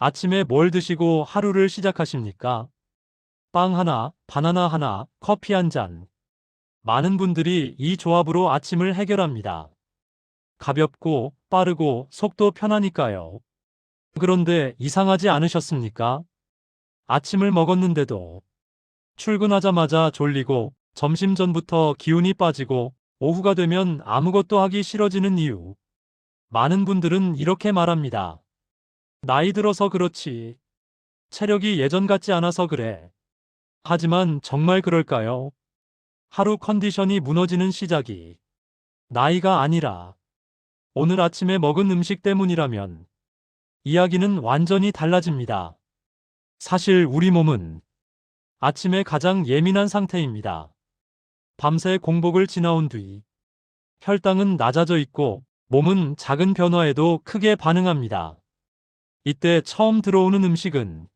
아침에 뭘 드시고 하루를 시작하십니까? 빵 하나, 바나나 하나, 커피 한 잔. 많은 분들이 이 조합으로 아침을 해결합니다. 가볍고 빠르고 속도 편하니까요. 그런데 이상하지 않으셨습니까? 아침을 먹었는데도 출근하자마자 졸리고 점심 전부터 기운이 빠지고 오후가 되면 아무것도 하기 싫어지는 이유. 많은 분들은 이렇게 말합니다. 나이 들어서 그렇지. 체력이 예전 같지 않아서 그래. 하지만 정말 그럴까요? 하루 컨디션이 무너지는 시작이 나이가 아니라 오늘 아침에 먹은 음식 때문이라면 이야기는 완전히 달라집니다. 사실 우리 몸은 아침에 가장 예민한 상태입니다. 밤새 공복을 지나온 뒤 혈당은 낮아져 있고 몸은 작은 변화에도 크게 반응합니다. 이때 처음 들어오는 음식은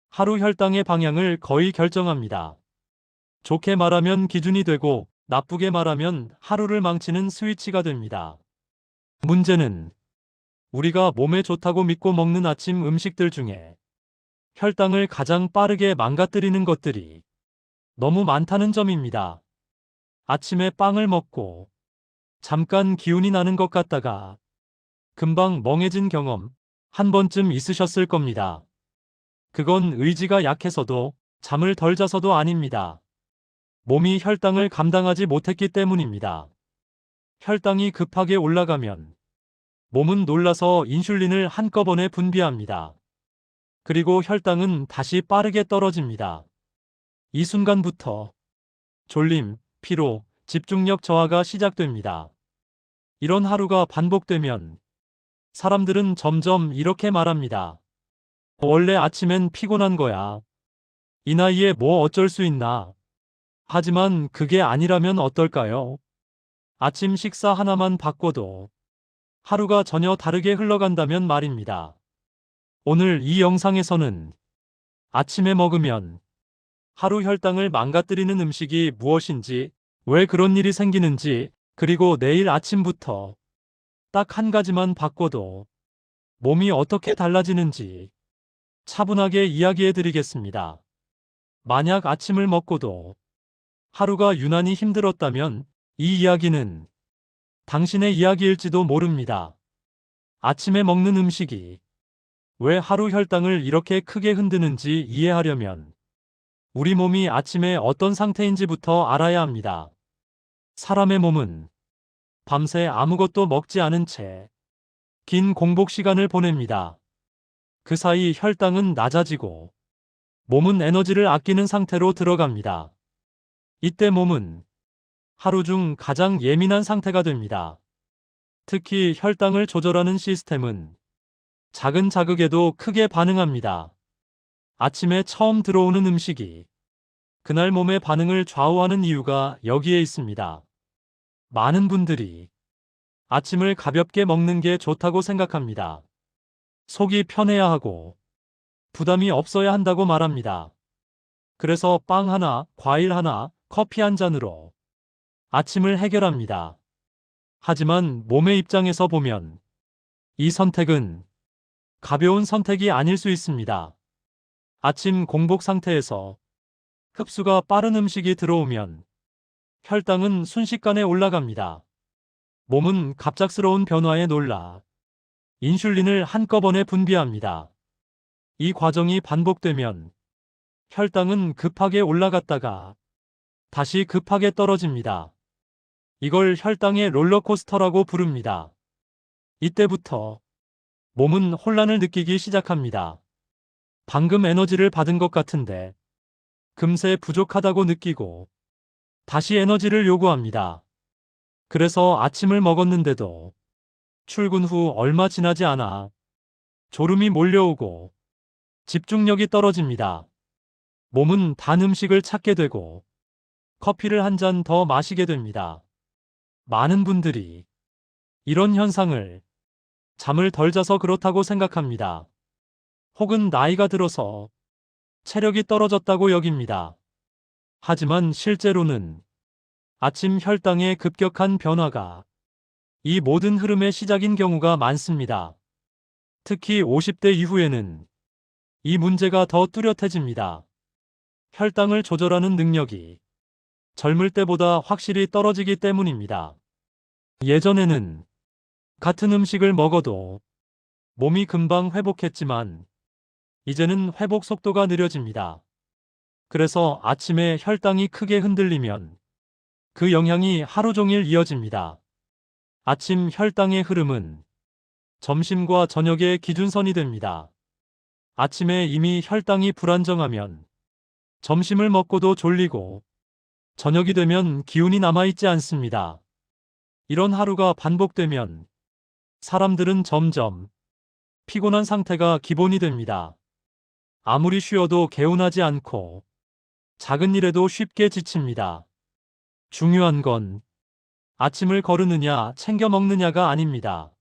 하루 혈당의 방향을 거의 결정합니다. 좋게 말하면 기준이 되고 나쁘게 말하면 하루를 망치는 스위치가 됩니다. 문제는 우리가 몸에 좋다고 믿고 먹는 아침 음식들 중에 혈당을 가장 빠르게 망가뜨리는 것들이 너무 많다는 점입니다. 아침에 빵을 먹고 잠깐 기운이 나는 것 같다가 금방 멍해진 경험 한 번쯤 있으셨을 겁니다. 그건 의지가 약해서도 잠을 덜 자서도 아닙니다. 몸이 혈당을 감당하지 못했기 때문입니다. 혈당이 급하게 올라가면 몸은 놀라서 인슐린을 한꺼번에 분비합니다. 그리고 혈당은 다시 빠르게 떨어집니다. 이 순간부터 졸림, 피로, 집중력 저하가 시작됩니다. 이런 하루가 반복되면 사람들은 점점 이렇게 말합니다. 원래 아침엔 피곤한 거야. 이 나이에 뭐 어쩔 수 있나. 하지만 그게 아니라면 어떨까요? 아침 식사 하나만 바꿔도 하루가 전혀 다르게 흘러간다면 말입니다. 오늘 이 영상에서는 아침에 먹으면 하루 혈당을 망가뜨리는 음식이 무엇인지, 왜 그런 일이 생기는지, 그리고 내일 아침부터 딱 한 가지만 바꿔도 몸이 어떻게 달라지는지 차분하게 이야기해 드리겠습니다. 만약 아침을 먹고도 하루가 유난히 힘들었다면 이 이야기는 당신의 이야기일지도 모릅니다. 아침에 먹는 음식이 왜 하루 혈당을 이렇게 크게 흔드는지 이해하려면 우리 몸이 아침에 어떤 상태인지부터 알아야 합니다. 사람의 몸은 밤새 아무것도 먹지 않은 채 긴 공복 시간을 보냅니다. 그 사이 혈당은 낮아지고 몸은 에너지를 아끼는 상태로 들어갑니다. 이때 몸은 하루 중 가장 예민한 상태가 됩니다. 특히 혈당을 조절하는 시스템은 작은 자극에도 크게 반응합니다. 아침에 처음 들어오는 음식이 그날 몸의 반응을 좌우하는 이유가 여기에 있습니다. 많은 분들이 아침을 가볍게 먹는 게 좋다고 생각합니다. 속이 편해야 하고 부담이 없어야 한다고 말합니다. 그래서 빵 하나, 과일 하나, 커피 한 잔으로 아침을 해결합니다. 하지만 몸의 입장에서 보면 이 선택은 가벼운 선택이 아닐 수 있습니다. 아침 공복 상태에서 흡수가 빠른 음식이 들어오면 혈당은 순식간에 올라갑니다. 몸은 갑작스러운 변화에 놀라 인슐린을 한꺼번에 분비합니다. 이 과정이 반복되면 혈당은 급하게 올라갔다가 다시 급하게 떨어집니다. 이걸 혈당의 롤러코스터라고 부릅니다. 이때부터 몸은 혼란을 느끼기 시작합니다. 방금 에너지를 받은 것 같은데 금세 부족하다고 느끼고 다시 에너지를 요구합니다. 그래서 아침을 먹었는데도 출근 후 얼마 지나지 않아 졸음이 몰려오고 집중력이 떨어집니다. 몸은 단 음식을 찾게 되고 커피를 한 잔 더 마시게 됩니다. 많은 분들이 이런 현상을 잠을 덜 자서 그렇다고 생각합니다. 혹은 나이가 들어서 체력이 떨어졌다고 여깁니다. 하지만 실제로는 아침 혈당의 급격한 변화가 이 모든 흐름의 시작인 경우가 많습니다. 특히 50대 이후에는 이 문제가 더 뚜렷해집니다. 혈당을 조절하는 능력이 젊을 때보다 확실히 떨어지기 때문입니다. 예전에는 같은 음식을 먹어도 몸이 금방 회복했지만 이제는 회복 속도가 느려집니다. 그래서 아침에 혈당이 크게 흔들리면 그 영향이 하루 종일 이어집니다. 아침 혈당의 흐름은 점심과 저녁의 기준선이 됩니다. 아침에 이미 혈당이 불안정하면 점심을 먹고도 졸리고 저녁이 되면 기운이 남아있지 않습니다. 이런 하루가 반복되면 사람들은 점점 피곤한 상태가 기본이 됩니다. 아무리 쉬어도 개운하지 않고 작은 일에도 쉽게 지칩니다. 중요한 건 아침을 거르느냐 챙겨 먹느냐가 아닙니다.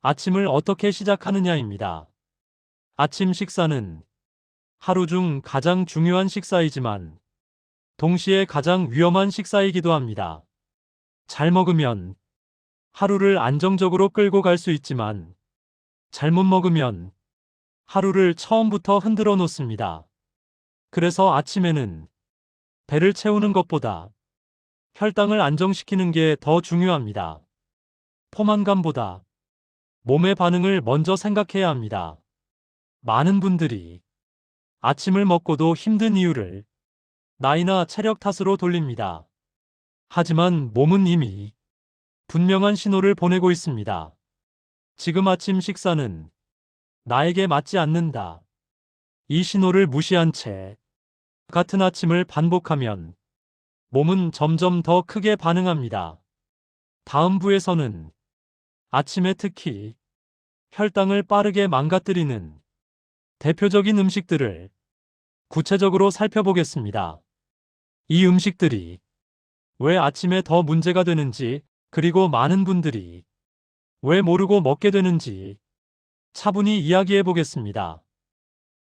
아침을 어떻게 시작하느냐입니다. 아침 식사는 하루 중 가장 중요한 식사이지만 동시에 가장 위험한 식사이기도 합니다. 잘 먹으면 하루를 안정적으로 끌고 갈 수 있지만 잘못 먹으면 하루를 처음부터 흔들어 놓습니다. 그래서 아침에는 배를 채우는 것보다 혈당을 안정시키는 게 더 중요합니다. 포만감보다 몸의 반응을 먼저 생각해야 합니다. 많은 분들이 아침을 먹고도 힘든 이유를 나이나 체력 탓으로 돌립니다. 하지만 몸은 이미 분명한 신호를 보내고 있습니다. 지금 아침 식사는 나에게 맞지 않는다. 이 신호를 무시한 채 같은 아침을 반복하면 몸은 점점 더 크게 반응합니다. 다음 부에서는 아침에 특히 혈당을 빠르게 망가뜨리는 대표적인 음식들을 구체적으로 살펴보겠습니다. 이 음식들이 왜 아침에 더 문제가 되는지, 그리고 많은 분들이 왜 모르고 먹게 되는지 차분히 이야기해 보겠습니다.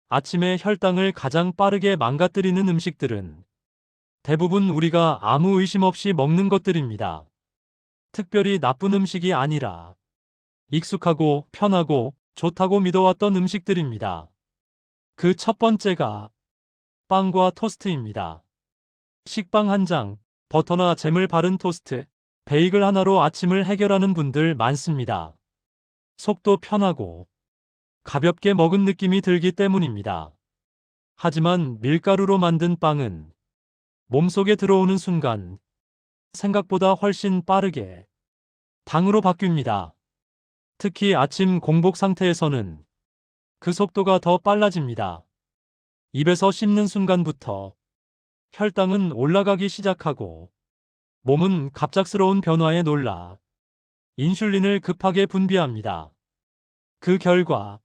아침에 혈당을 가장 빠르게 망가뜨리는 음식들은 대부분 우리가 아무 의심 없이 먹는 것들입니다. 특별히 나쁜 음식이 아니라 익숙하고 편하고 좋다고 믿어왔던 음식들입니다. 그 첫 번째가 빵과 토스트입니다. 식빵 한 장, 버터나 잼을 바른 토스트, 베이글 하나로 아침을 해결하는 분들 많습니다. 속도 편하고 가볍게 먹은 느낌이 들기 때문입니다. 하지만 밀가루로 만든 빵은 몸속에 들어오는 순간 생각보다 훨씬 빠르게 당으로 바뀝니다. 특히 아침 공복 상태에서는 그 속도가 더 빨라집니다. 입에서 씹는 순간부터 혈당은 올라가기 시작하고 몸은 갑작스러운 변화에 놀라 인슐린을 급하게 분비합니다. 그 결과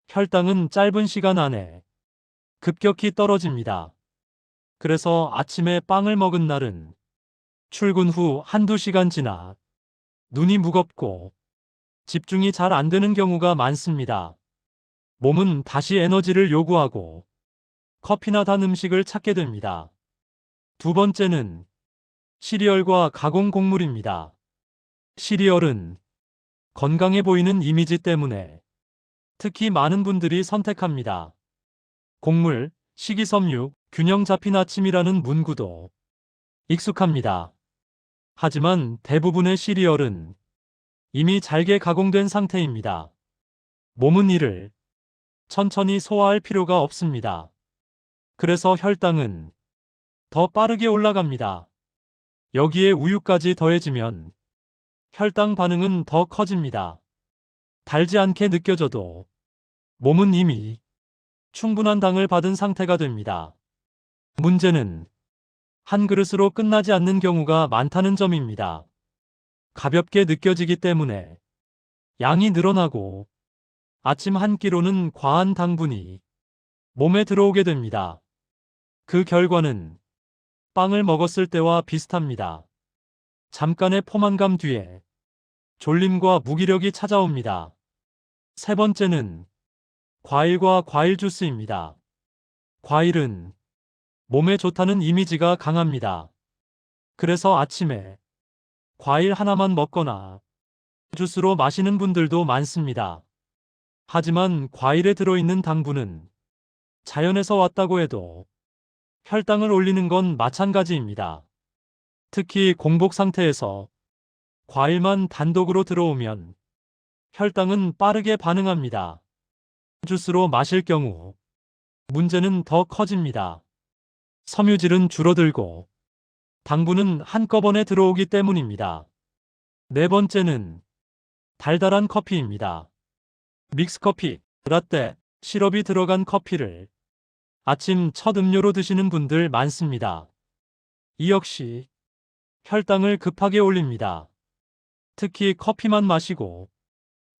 혈당은 짧은 시간 안에 급격히 떨어집니다. 그래서 아침에 빵을 먹은 날은 출근 후 한두 시간 지나 눈이 무겁고 집중이 잘 안 되는 경우가 많습니다. 몸은 다시 에너지를 요구하고 커피나 단 음식을 찾게 됩니다. 두 번째는 시리얼과 가공 곡물입니다. 시리얼은 건강해 보이는 이미지 때문에 특히 많은 분들이 선택합니다. 곡물, 식이섬유, 균형 잡힌 아침이라는 문구도 익숙합니다. 하지만 대부분의 시리얼은 이미 잘게 가공된 상태입니다. 몸은 이를 천천히 소화할 필요가 없습니다. 그래서 혈당은 더 빠르게 올라갑니다. 여기에 우유까지 더해지면 혈당 반응은 더 커집니다. 달지 않게 느껴져도 몸은 이미 충분한 당을 받은 상태가 됩니다. 문제는 한 그릇으로 끝나지 않는 경우가 많다는 점입니다. 가볍게 느껴지기 때문에 양이 늘어나고 아침 한 끼로는 과한 당분이 몸에 들어오게 됩니다. 그 결과는 빵을 먹었을 때와 비슷합니다. 잠깐의 포만감 뒤에 졸림과 무기력이 찾아옵니다. 세 번째는 과일과 과일 주스입니다. 과일은 몸에 좋다는 이미지가 강합니다. 그래서 아침에 과일 하나만 먹거나 주스로 마시는 분들도 많습니다. 하지만 과일에 들어있는 당분은 자연에서 왔다고 해도 혈당을 올리는 건 마찬가지입니다. 특히 공복 상태에서 과일만 단독으로 들어오면 혈당은 빠르게 반응합니다. 주스로 마실 경우 문제는 더 커집니다. 섬유질은 줄어들고 당분은 한꺼번에 들어오기 때문입니다. 네 번째는 달달한 커피입니다. 믹스커피, 라떼, 시럽이 들어간 커피를 아침 첫 음료로 드시는 분들 많습니다. 이 역시 혈당을 급하게 올립니다. 특히 커피만 마시고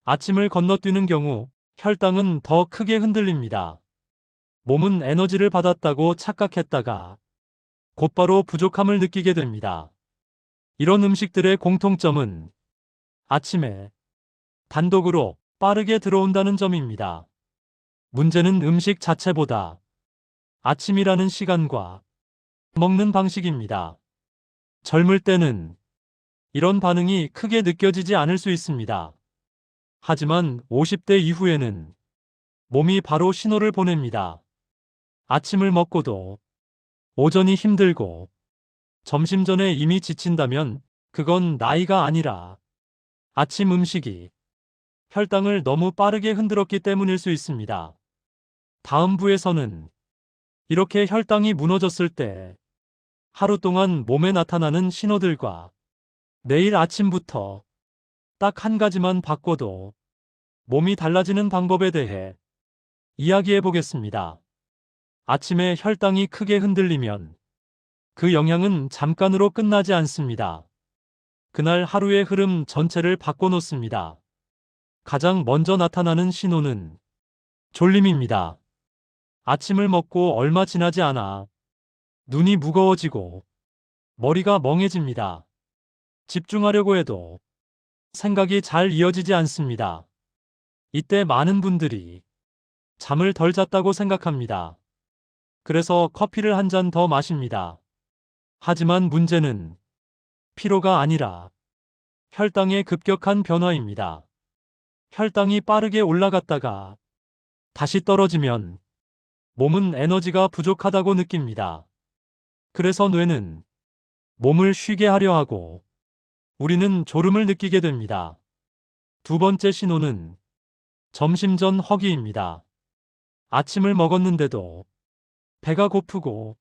아침을 건너뛰는 경우 혈당은 더 크게 흔들립니다. 몸은 에너지를 받았다고 착각했다가 곧바로 부족함을 느끼게 됩니다. 이런 음식들의 공통점은 아침에 단독으로 빠르게 들어온다는 점입니다. 문제는 음식 자체보다 아침이라는 시간과 먹는 방식입니다. 젊을 때는 이런 반응이 크게 느껴지지 않을 수 있습니다. 하지만 50대 이후에는 몸이 바로 신호를 보냅니다. 아침을 먹고도 오전이 힘들고 점심 전에 이미 지친다면 그건 나이가 아니라 아침 음식이 혈당을 너무 빠르게 흔들었기 때문일 수 있습니다. 다음 부에서는 이렇게 혈당이 무너졌을 때 하루 동안 몸에 나타나는 신호들과 내일 아침부터 딱 한 가지만 바꿔도 몸이 달라지는 방법에 대해 이야기해 보겠습니다. 아침에 혈당이 크게 흔들리면 그 영향은 잠깐으로 끝나지 않습니다. 그날 하루의 흐름 전체를 바꿔놓습니다. 가장 먼저 나타나는 신호는 졸림입니다. 아침을 먹고 얼마 지나지 않아 눈이 무거워지고 머리가 멍해집니다. 집중하려고 해도 생각이 잘 이어지지 않습니다. 이때 많은 분들이 잠을 덜 잤다고 생각합니다. 그래서 커피를 한 잔 더 마십니다. 하지만 문제는 피로가 아니라 혈당의 급격한 변화입니다. 혈당이 빠르게 올라갔다가 다시 떨어지면 몸은 에너지가 부족하다고 느낍니다. 그래서 뇌는 몸을 쉬게 하려 하고 우리는 졸음을 느끼게 됩니다. 두 번째 신호는 점심 전 허기입니다. 아침을 먹었는데도 배가 고프고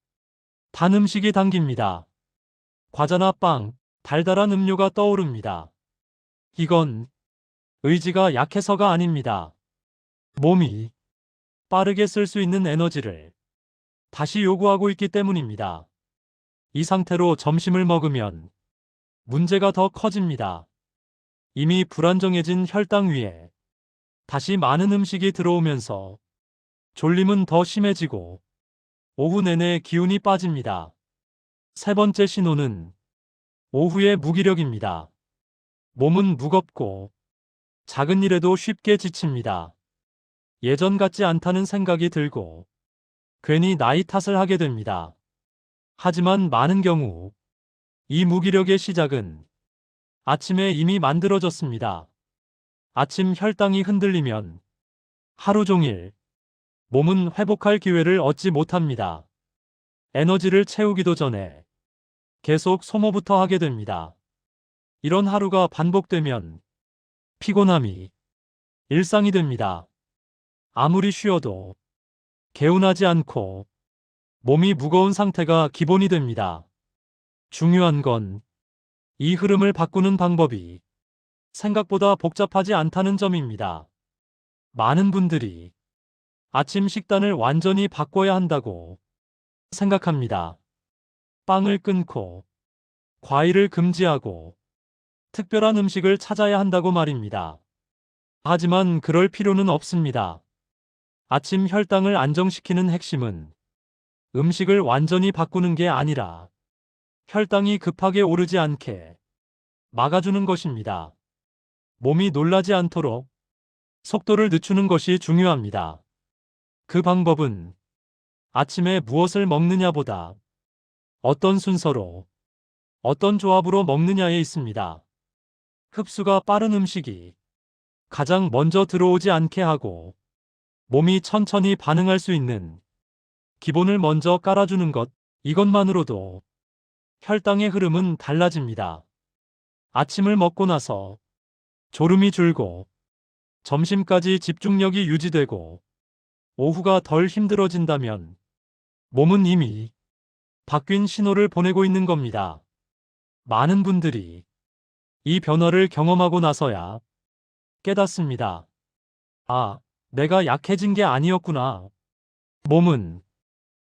단 음식이 당깁니다. 과자나 빵, 달달한 음료가 떠오릅니다. 이건 의지가 약해서가 아닙니다. 몸이 빠르게 쓸 수 있는 에너지를 다시 요구하고 있기 때문입니다. 이 상태로 점심을 먹으면 문제가 더 커집니다. 이미 불안정해진 혈당 위에 다시 많은 음식이 들어오면서 졸림은 더 심해지고 오후 내내 기운이 빠집니다. 세 번째 신호는 오후의 무기력입니다. 몸은 무겁고 작은 일에도 쉽게 지칩니다. 예전 같지 않다는 생각이 들고 괜히 나이 탓을 하게 됩니다. 하지만 많은 경우 이 무기력의 시작은 아침에 이미 만들어졌습니다. 아침 혈당이 흔들리면 하루 종일 몸은 회복할 기회를 얻지 못합니다. 에너지를 채우기도 전에 계속 소모부터 하게 됩니다. 이런 하루가 반복되면 피곤함이 일상이 됩니다. 아무리 쉬어도 개운하지 않고 몸이 무거운 상태가 기본이 됩니다. 중요한 건 이 흐름을 바꾸는 방법이 생각보다 복잡하지 않다는 점입니다. 많은 분들이 아침 식단을 완전히 바꿔야 한다고 생각합니다. 빵을 끊고 과일을 금지하고 특별한 음식을 찾아야 한다고 말입니다. 하지만 그럴 필요는 없습니다. 아침 혈당을 안정시키는 핵심은 음식을 완전히 바꾸는 게 아니라 혈당이 급하게 오르지 않게 막아주는 것입니다. 몸이 놀라지 않도록 속도를 늦추는 것이 중요합니다. 그 방법은 아침에 무엇을 먹느냐보다 어떤 순서로, 어떤 조합으로 먹느냐에 있습니다. 흡수가 빠른 음식이 가장 먼저 들어오지 않게 하고 몸이 천천히 반응할 수 있는 기본을 먼저 깔아주는 것, 이것만으로도 혈당의 흐름은 달라집니다. 아침을 먹고 나서 졸음이 줄고 점심까지 집중력이 유지되고 오후가 덜 힘들어진다면 몸은 이미 바뀐 신호를 보내고 있는 겁니다. 많은 분들이 이 변화를 경험하고 나서야 깨닫습니다. 아, 내가 약해진 게 아니었구나. 몸은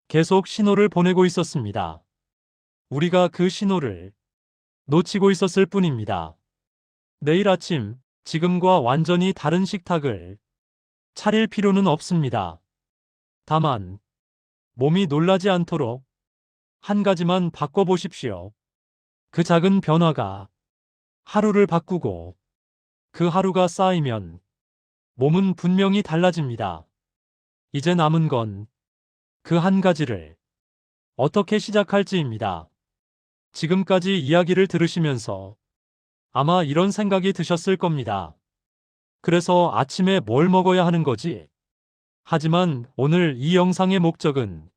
계속 신호를 보내고 있었습니다. 우리가 그 신호를 놓치고 있었을 뿐입니다. 내일 아침, 지금과 완전히 다른 식탁을 차릴 필요는 없습니다. 다만, 몸이 놀라지 않도록 한 가지만 바꿔보십시오. 그 작은 변화가 하루를 바꾸고 그 하루가 쌓이면 몸은 분명히 달라집니다. 이제 남은 건 그 한 가지를 어떻게 시작할지입니다. 지금까지 이야기를 들으시면서 아마 이런 생각이 드셨을 겁니다. 그래서 아침에 뭘 먹어야 하는 거지? 하지만 오늘 이 영상의 목적은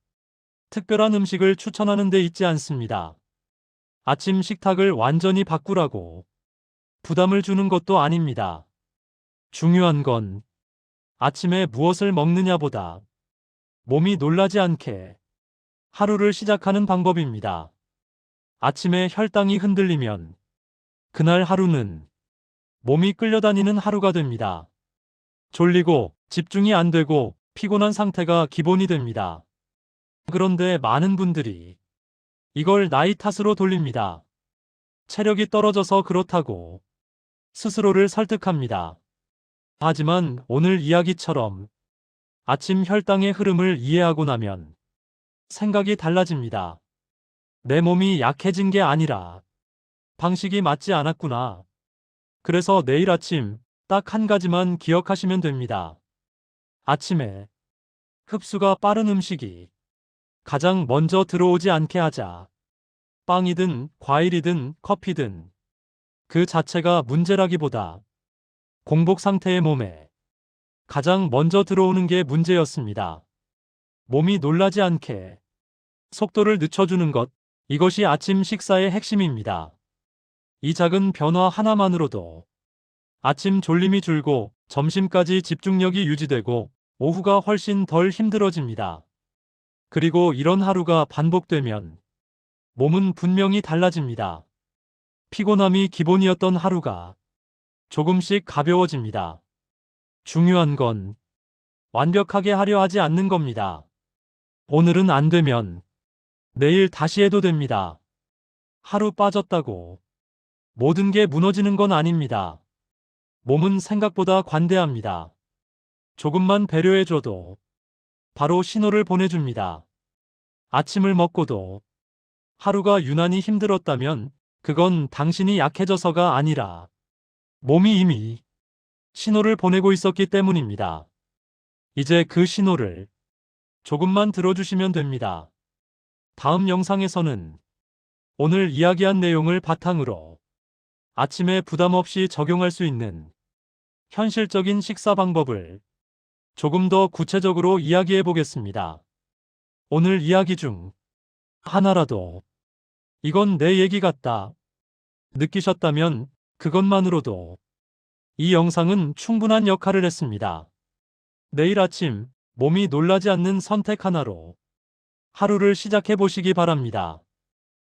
특별한 음식을 추천하는 데 있지 않습니다. 아침 식탁을 완전히 바꾸라고 부담을 주는 것도 아닙니다. 중요한 건 아침에 무엇을 먹느냐보다 몸이 놀라지 않게 하루를 시작하는 방법입니다. 아침에 혈당이 흔들리면 그날 하루는 몸이 끌려다니는 하루가 됩니다. 졸리고 집중이 안 되고 피곤한 상태가 기본이 됩니다. 그런데 많은 분들이 이걸 나이 탓으로 돌립니다. 체력이 떨어져서 그렇다고 스스로를 설득합니다. 하지만 오늘 이야기처럼 아침 혈당의 흐름을 이해하고 나면 생각이 달라집니다. 내 몸이 약해진 게 아니라 방식이 맞지 않았구나. 그래서 내일 아침 딱 한 가지만 기억하시면 됩니다. 아침에 흡수가 빠른 음식이 가장 먼저 들어오지 않게 하자. 빵이든 과일이든 커피든 그 자체가 문제라기보다 공복 상태의 몸에 가장 먼저 들어오는 게 문제였습니다. 몸이 놀라지 않게 속도를 늦춰주는 것, 이것이 아침 식사의 핵심입니다. 이 작은 변화 하나만으로도 아침 졸림이 줄고 점심까지 집중력이 유지되고 오후가 훨씬 덜 힘들어집니다. 그리고 이런 하루가 반복되면 몸은 분명히 달라집니다. 피곤함이 기본이었던 하루가 조금씩 가벼워집니다. 중요한 건 완벽하게 하려 하지 않는 겁니다. 오늘은 안 되면 내일 다시 해도 됩니다. 하루 빠졌다고 모든 게 무너지는 건 아닙니다. 몸은 생각보다 관대합니다. 조금만 배려해줘도 바로 신호를 보내줍니다. 아침을 먹고도 하루가 유난히 힘들었다면 그건 당신이 약해져서가 아니라 몸이 이미 신호를 보내고 있었기 때문입니다. 이제 그 신호를 조금만 들어주시면 됩니다. 다음 영상에서는 오늘 이야기한 내용을 바탕으로 아침에 부담 없이 적용할 수 있는 현실적인 식사 방법을 조금 더 구체적으로 이야기해 보겠습니다. 오늘 이야기 중 하나라도 이건 내 얘기 같다 느끼셨다면 그것만으로도 이 영상은 충분한 역할을 했습니다. 내일 아침 몸이 놀라지 않는 선택 하나로 하루를 시작해 보시기 바랍니다.